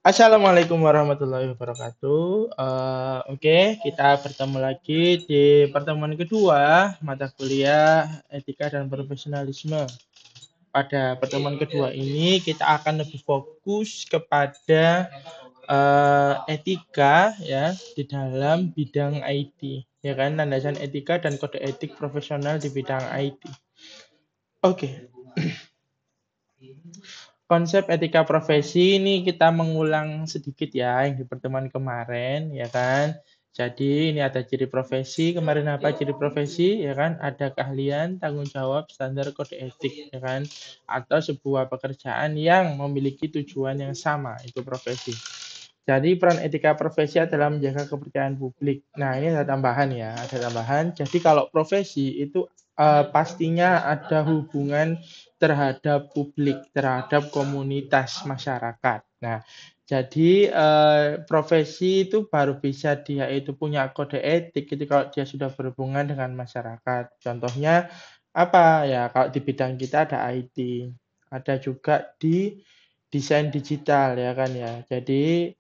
Assalamualaikum warahmatullahi wabarakatuh. Oke, kita bertemu lagi di pertemuan kedua mata kuliah etika dan profesionalisme. Pada pertemuan kedua ini kita akan lebih fokus kepada etika ya di dalam bidang IT, ya kan, landasan etika dan kode etik profesional di bidang IT. Oke, konsep etika profesi ini kita mengulang sedikit ya yang di pertemuan kemarin ya kan. Jadi ini ada ciri profesi, kemarin apa ciri profesi ya kan? Ada keahlian, tanggung jawab, standar kode etik ya kan? Atau sebuah pekerjaan yang memiliki tujuan yang sama, itu profesi. Jadi peran etika profesi adalah menjaga kepercayaan publik. Nah, ini ada tambahan ya, ada tambahan. Jadi kalau profesi itu pastinya ada hubungan terhadap publik, terhadap komunitas masyarakat. Nah, jadi profesi itu baru bisa dia itu punya kode etik itu kalau dia sudah berhubungan dengan masyarakat. Contohnya apa ya? Kalau di bidang kita ada IT, ada juga di desain digital ya kan ya. Jadi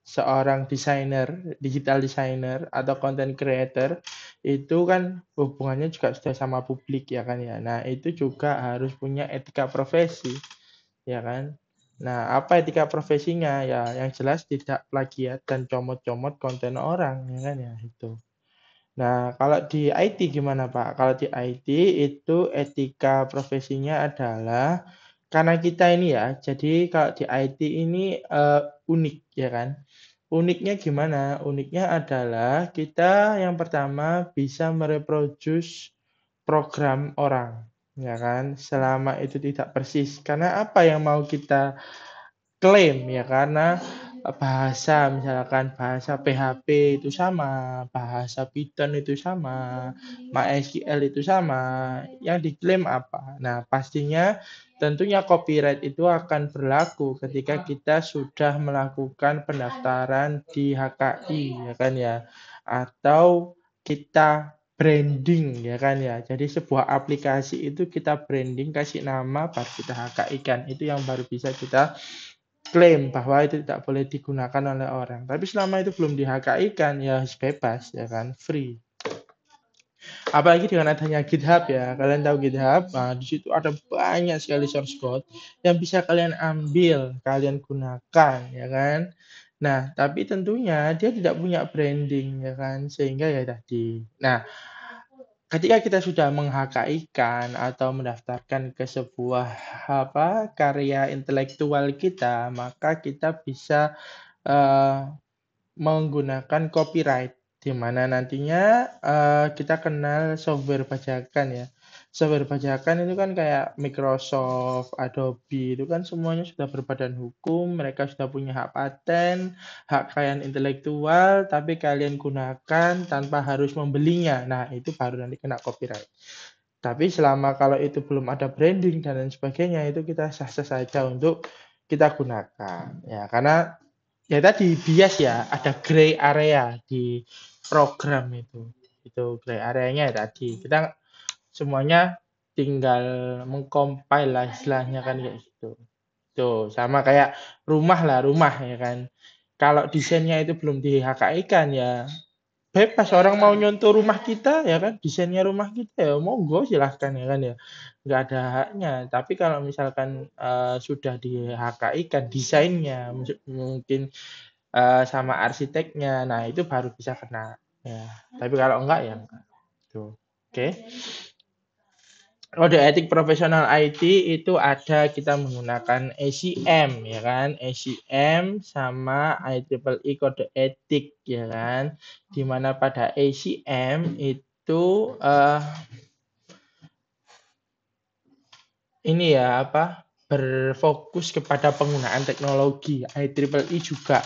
seorang desainer, digital designer atau content creator itu kan hubungannya juga sudah sama publik ya kan ya. Nah, itu juga harus punya etika profesi ya kan. Nah, apa etika profesinya? Ya, yang jelas tidak plagiat dan comot-comot konten orang ya kan ya itu. Nah, kalau di IT gimana, Pak? Kalau di IT itu etika profesinya adalah karena kita ini ya, jadi kalau di IT ini unik ya kan. Uniknya gimana? Uniknya adalah kita yang pertama bisa mereproduce program orang, ya kan? Selama itu tidak persis. Karena apa yang mau kita klaim ya karena bahasa misalkan bahasa PHP itu sama, bahasa Python itu sama, MySQL itu sama, yang diklaim apa? Nah, pastinya tentunya copyright itu akan berlaku ketika kita sudah melakukan pendaftaran di HKI ya kan ya, atau kita branding ya kan ya. Jadi sebuah aplikasi itu kita branding, kasih nama, baru kita HKI kan. Itu yang baru bisa kita klaim bahwa itu tidak boleh digunakan oleh orang. Tapi selama itu belum di-HKI-kan, ya bebas, ya kan, free. Apalagi dengan adanya GitHub ya, kalian tahu GitHub, nah, di situ ada banyak sekali source code yang bisa kalian ambil, kalian gunakan, ya kan. Nah, tapi tentunya dia tidak punya branding, ya kan, sehingga ya tadi. Nah, ketika kita sudah meng-HKI-kan atau mendaftarkan ke sebuah karya intelektual kita, maka kita bisa eee, menggunakan copyright, di mana nantinya kita kenal software bajakan ya. Software bajakan itu kan kayak Microsoft, Adobe itu kan semuanya sudah berbadan hukum, mereka sudah punya hak paten, hak kekayaan intelektual, tapi kalian gunakan tanpa harus membelinya. Nah, itu baru nanti kena copyright. Tapi selama kalau itu belum ada branding dan lain sebagainya, itu kita sah-sah saja untuk kita gunakan. Ya, karena ya tadi bias ya, ada gray area di program itu. Itu gray areanya ya tadi. Kita semuanya tinggal mengcompile lah istilahnya kan kayak gitu. Tuh, sama kayak rumah lah, rumah ya kan. Kalau desainnya itu belum di-HKI-kan ya bebas orang mau nyontoh rumah kita ya kan, desainnya rumah kita ya monggo silahkan ya kan ya. Nggak ada haknya. Tapi kalau misalkan sudah di-HKI-kan desainnya mungkin sama arsiteknya, nah itu baru bisa kena. Ya. Tapi kalau enggak ya enggak. Tuh. Oke. Kode etik profesional IT itu ada kita menggunakan ACM ya kan, ACM sama IEEE kode etik ya kan. Di mana pada ACM itu ini ya apa berfokus kepada penggunaan teknologi, IEEE juga.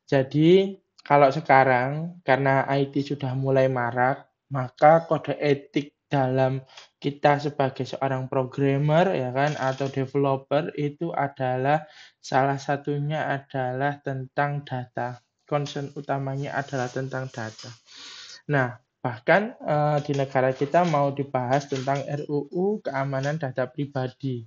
Jadi kalau sekarang karena IT sudah mulai marak, maka kode etik dalam kita sebagai seorang programmer ya kan atau developer itu adalah salah satunya adalah tentang data. Concern utamanya adalah tentang data. Nah, bahkan di negara kita mau dibahas tentang RUU keamanan data pribadi.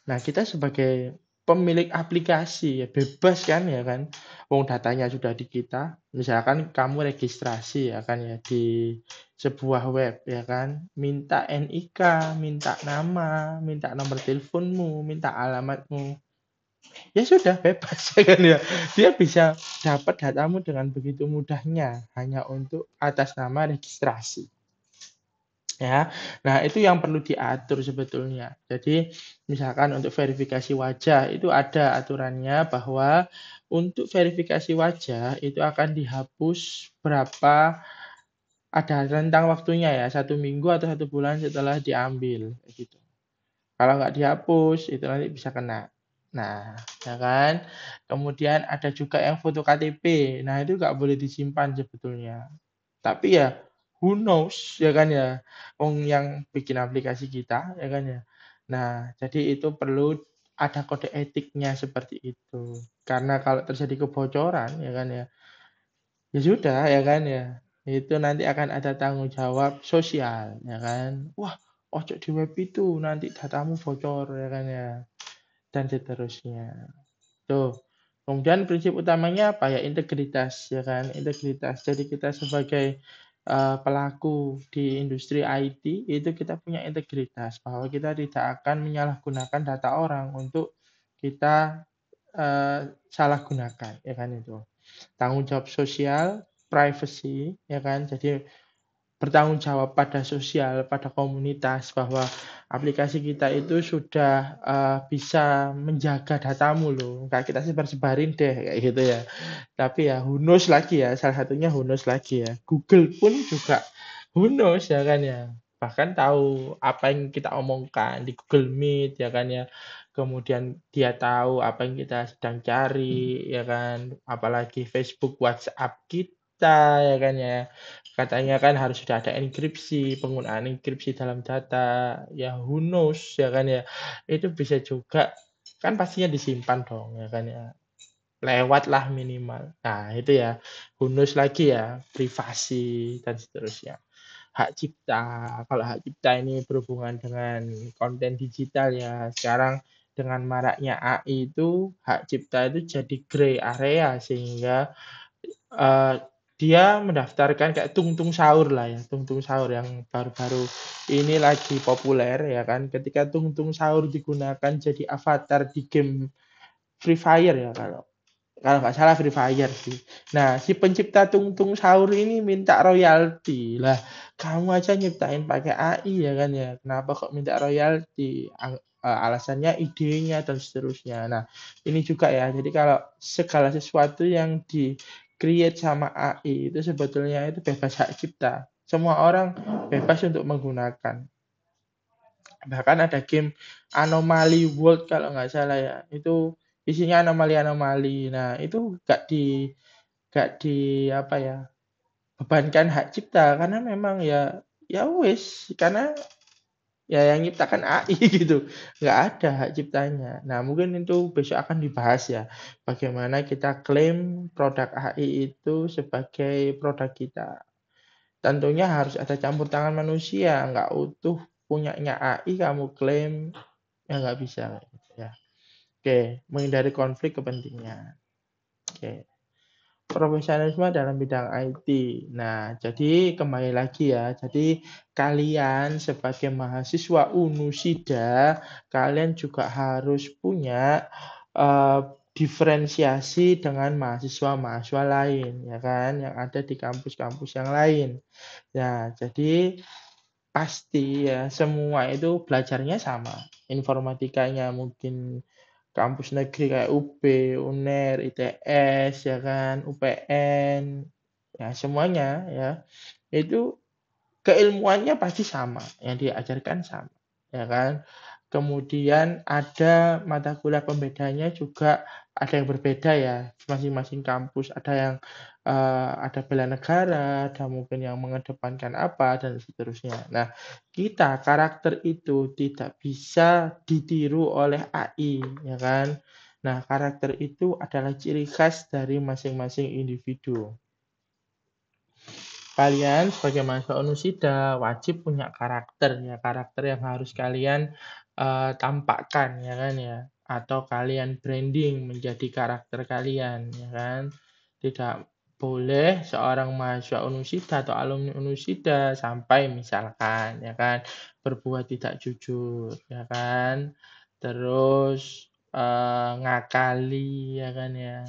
Nah, kita sebagai pemilik aplikasi ya bebas kan ya kan. Wong datanya sudah di kita. Misalkan kamu registrasi ya kan ya di sebuah web ya kan, minta NIK, minta nama, minta nomor teleponmu, minta alamatmu. Ya sudah bebas ya kan ya. Dia bisa dapat datamu dengan begitu mudahnya hanya untuk atas nama registrasi. Ya. Nah, itu yang perlu diatur sebetulnya. Jadi, misalkan untuk verifikasi wajah itu ada aturannya bahwa untuk verifikasi wajah itu akan dihapus berapa ada rentang waktunya ya, 1 minggu atau 1 bulan setelah diambil, kayak gitu. Kalau nggak dihapus, itu nanti bisa kena. Nah, ya kan? Kemudian ada juga yang foto KTP. Nah, itu nggak boleh disimpan sebetulnya. Tapi ya who knows ya kan ya, wong yang bikin aplikasi kita ya kan ya. Nah, jadi itu perlu ada kode etiknya seperti itu. Karena kalau terjadi kebocoran ya kan ya, ya sudah ya kan ya, itu nanti akan ada tanggung jawab sosial ya kan. Wah, ojo di web itu nanti datamu bocor ya kan ya, dan seterusnya. Tuh. Kemudian prinsip utamanya apa ya? Integritas ya kan, integritas. Jadi kita sebagai pelaku di industri IT itu kita punya integritas bahwa kita tidak akan menyalahgunakan data orang untuk kita salah gunakan ya kan itu. Tanggung jawab sosial, privacy ya kan. Jadi bertanggung jawab pada sosial, pada komunitas bahwa aplikasi kita itu sudah bisa menjaga datamu loh, nggak kita sebar-sebarin deh kayak gitu ya. Tapi ya who knows lagi ya, salah satunya who knows lagi ya. Google pun juga who knows ya kan ya. Bahkan tahu apa yang kita omongkan di Google Meet ya kan ya. Kemudian dia tahu apa yang kita sedang cari ya kan. Apalagi Facebook, WhatsApp kita ya kan ya. Katanya kan harus sudah ada enkripsi, penggunaan enkripsi dalam data. Ya who knows ya kan ya. Itu bisa juga kan pastinya disimpan dong ya kan ya. Lewat lah minimal. Nah, itu ya bonus lagi ya, privasi dan seterusnya. Hak cipta. Kalau hak cipta ini berhubungan dengan konten digital ya. Sekarang dengan maraknya AI itu hak cipta itu jadi gray area sehingga eh, dia mendaftarkan kayak tungtung sahur lah ya, tungtung sahur yang baru-baru ini lagi populer ya kan. Ketika tungtung sahur digunakan jadi avatar di game Free Fire ya kalau nggak salah Free Fire sih. Nah, si pencipta tungtung sahur ini minta royalti. Lah, kamu aja nyiptain pakai AI ya kan ya. Kenapa kok minta royalti? Alasannya idenya dan seterusnya. Nah, ini juga ya. Jadi kalau segala sesuatu yang di create sama AI itu sebetulnya itu bebas hak cipta. Semua orang bebas untuk menggunakan. Bahkan ada game Anomaly World kalau nggak salah ya. Itu isinya anomali-anomali. Nah, itu nggak di apa ya, bebankan hak cipta karena memang ya wis karena ya yang nyiptakan AI gitu. Nggak ada hak ciptanya. Nah, mungkin itu besok akan dibahas ya. Bagaimana kita klaim produk AI itu sebagai produk kita. Tentunya harus ada campur tangan manusia, nggak utuh punyanya AI kamu klaim ya nggak bisa ya. Oke, menghindari konflik kepentingan. Oke. Profesionalisme dalam bidang IT. Nah, jadi kembali lagi ya. Jadi kalian sebagai mahasiswa Unusida, kalian juga harus punya diferensiasi dengan mahasiswa-mahasiswa lain, ya kan, yang ada di kampus-kampus yang lain. Nah, jadi pasti ya semua itu belajarnya sama. Informatikanya mungkin kampus negeri kayak UB, UNER, ITS, ya kan, UPN, ya semuanya ya. Itu keilmuannya pasti sama, yang diajarkan sama, ya kan. Kemudian ada mata kuliah pembedanya juga ada yang berbeda ya, masing-masing kampus. Ada yang ada bela negara, ada mungkin yang mengedepankan apa dan seterusnya. Nah, kita karakter itu tidak bisa ditiru oleh AI, ya kan. Nah, karakter itu adalah ciri khas dari masing-masing individu. Kalian sebagai mahasiswa Unusida wajib punya karakter ya, karakter yang harus kalian tampakkan ya kan ya. atau kalian branding menjadi karakter kalian, ya kan? Tidak boleh seorang mahasiswa Unusida atau alumni Unusida sampai misalkan, ya kan, berbuat tidak jujur, ya kan? Terus ngakali, ya kan ya.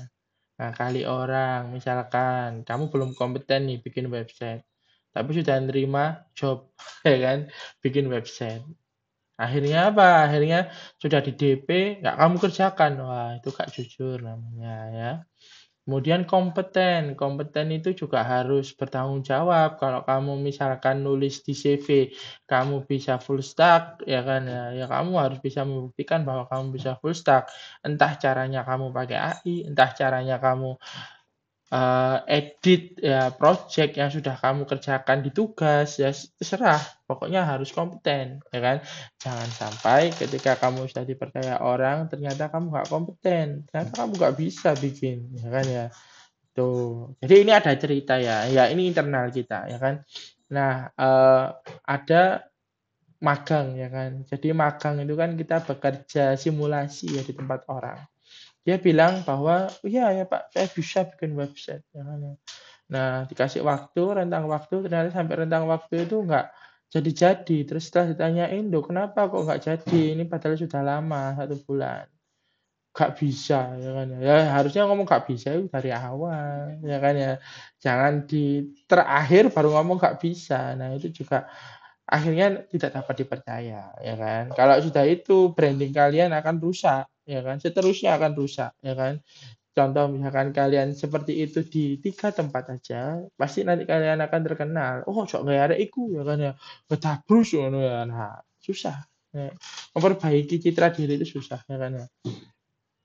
Ngakali orang, misalkan kamu belum kompeten nih bikin website, tapi sudah nerima job, ya kan, bikin website. Akhirnya apa? Akhirnya sudah di DP, nggak kamu kerjakan. Wah, itu gak jujur namanya ya. Kemudian kompeten. Kompeten itu juga harus bertanggung jawab. Kalau kamu misalkan nulis di CV, kamu bisa full stack, ya kan ya. Ya kamu harus bisa membuktikan bahwa kamu bisa full stack. Entah caranya kamu pakai AI, entah caranya kamu edit ya project yang sudah kamu kerjakan di tugas ya terserah, pokoknya harus kompeten, ya kan? Jangan sampai ketika kamu sudah dipercaya orang ternyata kamu nggak kompeten, ternyata kamu nggak bisa bikin, ya kan ya. Tuh. Jadi ini ada cerita ya, ya ini internal kita, ya kan. Nah, ada magang, ya kan. Jadi magang itu kan kita bekerja simulasi ya di tempat orang. Dia bilang bahwa, "Iya ya Pak, saya bisa bikin website," ya kan ya. Nah, dikasih waktu, rentang waktu, ternyata sampai rentang waktu itu nggak jadi-jadi. Terus setelah ditanyain, "Loh kenapa kok nggak jadi? Ini padahal sudah lama, 1 bulan." Nggak bisa, ya kan ya. Ya harusnya ngomong nggak bisa itu dari awal, ya kan ya. Jangan di terakhir baru ngomong nggak bisa. Nah, itu juga akhirnya tidak dapat dipercaya, ya kan. Kalau sudah itu branding kalian akan rusak, ya kan. Seterusnya akan rusak, ya kan. Contoh misalkan kalian seperti itu di 3 tempat aja, pasti nanti kalian akan terkenal. "Oh, sok gawe arek iku," ya kan ya. "Betabrus," ngono ya. Nah, susah. Memperbaiki citra diri itu susah, ya kan ya.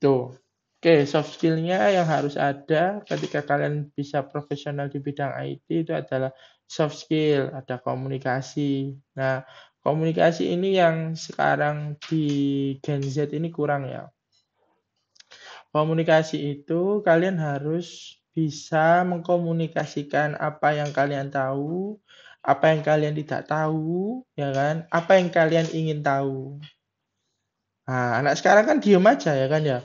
Tuh. Oke, soft skill-nya yang harus ada ketika kalian bisa profesional di bidang IT itu adalah soft skill, ada komunikasi. Nah, komunikasi ini yang sekarang di Gen Z ini kurang ya. Komunikasi itu kalian harus bisa mengkomunikasikan apa yang kalian tahu, apa yang kalian tidak tahu, ya kan? Apa yang kalian ingin tahu. Nah, anak sekarang kan diem aja ya kan ya.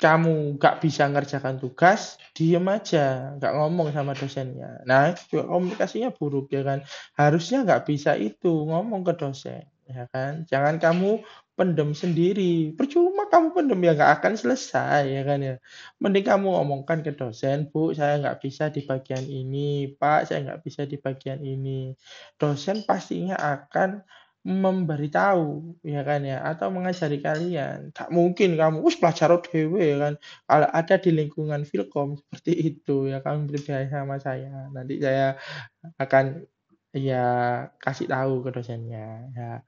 Kamu nggak bisa ngerjakan tugas, diem aja, nggak ngomong sama dosennya. Nah, itu juga komunikasinya buruk ya kan. Harusnya nggak bisa itu, ngomong ke dosen, ya kan. Jangan kamu pendem sendiri. Percuma kamu pendem ya nggak akan selesai ya kan ya. Mending kamu ngomongkan ke dosen, "Bu, saya nggak bisa di bagian ini. Pak, saya nggak bisa di bagian ini." Dosen pastinya akan memberitahu, ya kan ya, atau mengajari kalian. Gak mungkin kamu, "Wis belajar dhewe," ya kan. Kalau ada di lingkungan Filkom seperti itu, ya kamu percaya sama saya. Nanti saya akan ya kasih tahu ke dosennya, ya.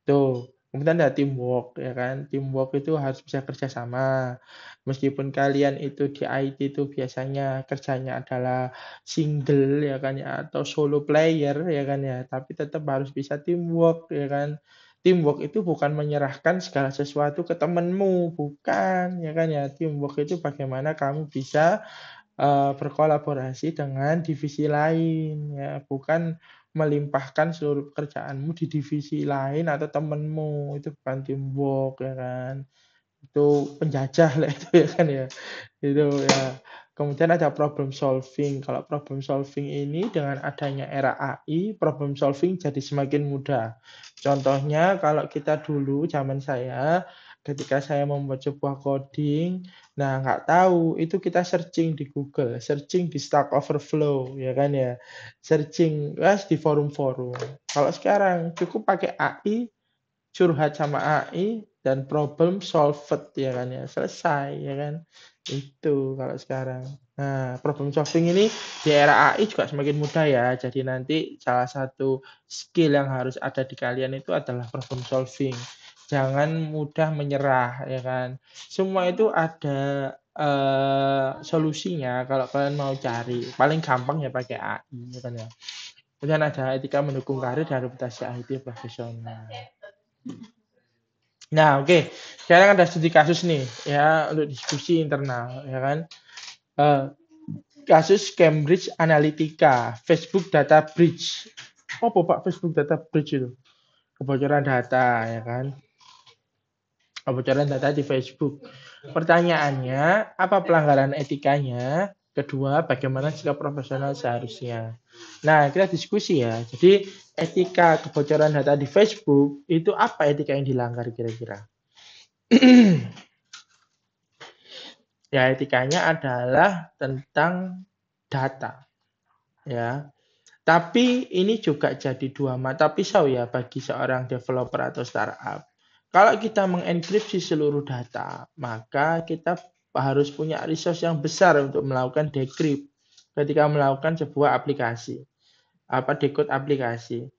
Tuh, kemudian ada teamwork, ya kan. Teamwork itu harus bisa kerja sama. Meskipun kalian itu di IT itu biasanya kerjanya adalah single, ya kan ya, atau solo player, ya kan ya, tapi tetap harus bisa teamwork, ya kan. Teamwork itu bukan menyerahkan segala sesuatu ke temenmu, bukan, ya kan ya. Teamwork itu bagaimana kamu bisa berkolaborasi dengan divisi lain ya, bukan melimpahkan seluruh pekerjaanmu di divisi lain atau temenmu, itu bukan teamwork ya kan. Itu penjajah lah itu ya kan ya. Itu ya. Kemudian ada problem solving. Kalau problem solving ini dengan adanya era AI, problem solving jadi semakin mudah. Contohnya kalau kita dulu zaman saya, ketika saya membuat sebuah coding, nah nggak tahu, itu kita searching di Google, searching di Stack Overflow, ya kan ya. Searching di forum-forum. Kalau sekarang cukup pakai AI, curhat sama AI dan problem solved ya kan ya, selesai ya kan. Itu kalau sekarang. Nah, problem solving ini di era AI juga semakin mudah ya. Jadi nanti salah satu skill yang harus ada di kalian itu adalah problem solving. Jangan mudah menyerah ya kan. Semua itu ada solusinya kalau kalian mau cari. Paling gampang ya pakai AI ya kan ya. Kemudian ada etika mendukung karir dan reputasi IT profesional. Nah, oke. Sekarang ada studi kasus nih ya untuk diskusi internal ya kan. Eh, kasus Cambridge Analytica, Facebook Data Breach. Apa Pak Facebook Data Breach itu? Kebocoran data ya kan. kebocoran data di Facebook. Pertanyaannya, apa pelanggaran etikanya? Kedua, bagaimana sikap profesional seharusnya? Nah, kita diskusi ya. Jadi, etika kebocoran data di Facebook, itu apa etika yang dilanggar kira-kira? Ya, etikanya adalah tentang data. Ya, tapi ini juga jadi dua mata pisau ya bagi seorang developer atau startup. Kalau kita mengenkripsi seluruh data, maka kita harus punya resource yang besar untuk melakukan decrypt ketika melakukan sebuah aplikasi. Apa decode aplikasi.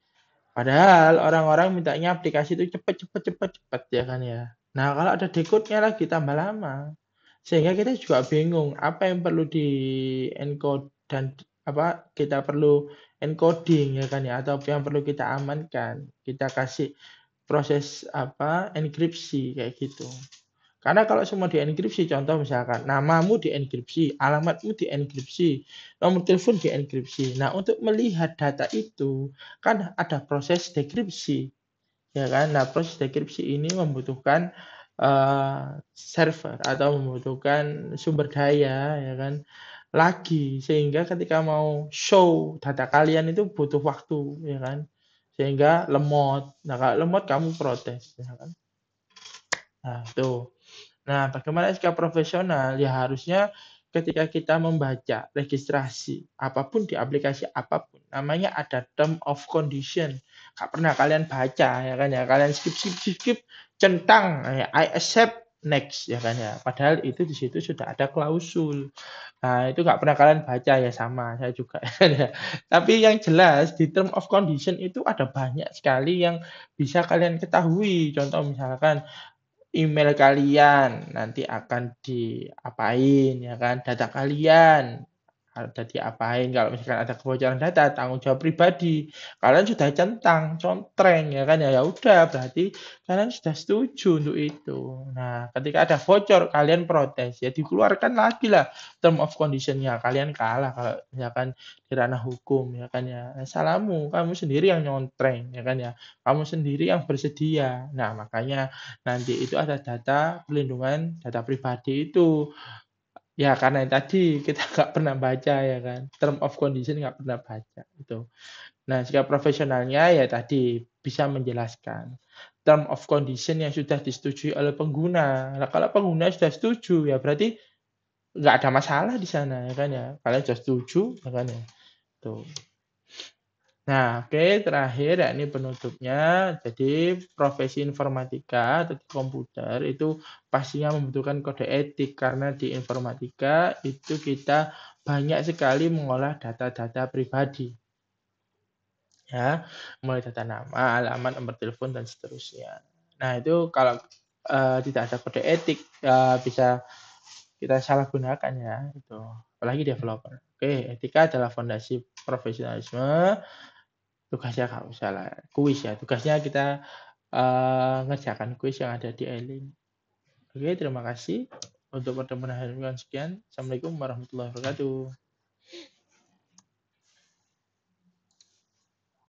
Padahal orang-orang mintanya aplikasi itu cepat ya kan ya. Nah, kalau ada decode-nya lagi tambah lama. Sehingga kita juga bingung apa yang perlu di encode dan apa kita perlu encoding ya kan ya atau yang perlu kita amankan. Kita kasih proses apa enkripsi kayak gitu. Karena kalau semua dienkripsi, contoh misalkan namamu dienkripsi, alamatmu dienkripsi, nomor telepon dienkripsi. Nah, untuk melihat data itu kan ada proses dekripsi, ya kan? Nah, proses dekripsi ini membutuhkan server atau membutuhkan sumber daya, ya kan? Lagi sehingga ketika mau show data kalian itu butuh waktu, ya kan? Sehingga lemot. Nah, kalau lemot kamu protes, ya kan? Nah, itu. Nah, bagaimana sikap profesional? Ya harusnya ketika kita membaca registrasi apapun di aplikasi apapun, namanya ada term of condition. Gak pernah kalian baca ya kan ya, kalian skip, centang, ya, I accept next ya kan ya. Padahal itu di situ sudah ada klausul. Nah, itu nggak pernah kalian baca ya sama saya juga. Ya. Tapi yang jelas di term of condition itu ada banyak sekali yang bisa kalian ketahui. Contoh misalkan email kalian nanti akan diapain ya kan, data kalian ada diapain, kalau misalkan ada kebocoran data tanggung jawab pribadi. Kalian sudah centang, contreng ya kan ya, ya udah berarti kalian sudah setuju untuk itu. Nah, ketika ada bocor kalian protes ya dikeluarkan lagi lah term of condition-nya. Kalian kalah kalau misalkan di ranah hukum ya kan ya. Salahmu, kamu sendiri yang nyontreng ya kan ya. Kamu sendiri yang bersedia. Nah, makanya nanti itu ada data perlindungan data pribadi itu. Ya karena yang tadi kita nggak pernah baca ya kan, term of condition nggak pernah baca itu. Nah sikap profesionalnya ya tadi bisa menjelaskan term of condition yang sudah disetujui oleh pengguna. Nah kalau pengguna sudah setuju ya berarti nggak ada masalah di sana ya kan ya. Kalian sudah setuju ya kan ya. Tuh. Nah, oke, terakhir ya ini penutupnya. Jadi profesi informatika atau di komputer itu pastinya membutuhkan kode etik karena di informatika itu kita banyak sekali mengolah data-data pribadi. Ya, mulai data nama, alamat, nomor telepon dan seterusnya. Nah, itu kalau tidak ada kode etik bisa kita salah gunakan ya itu. Apalagi developer. Oke, etika adalah fondasi profesionalisme. Tugasnya nggak usah lah, kuis ya, tugasnya kita, ngerjakan kuis yang ada di e-link. Oke, terima kasih untuk pertemuan hari ini sekian. Assalamualaikum warahmatullahi wabarakatuh.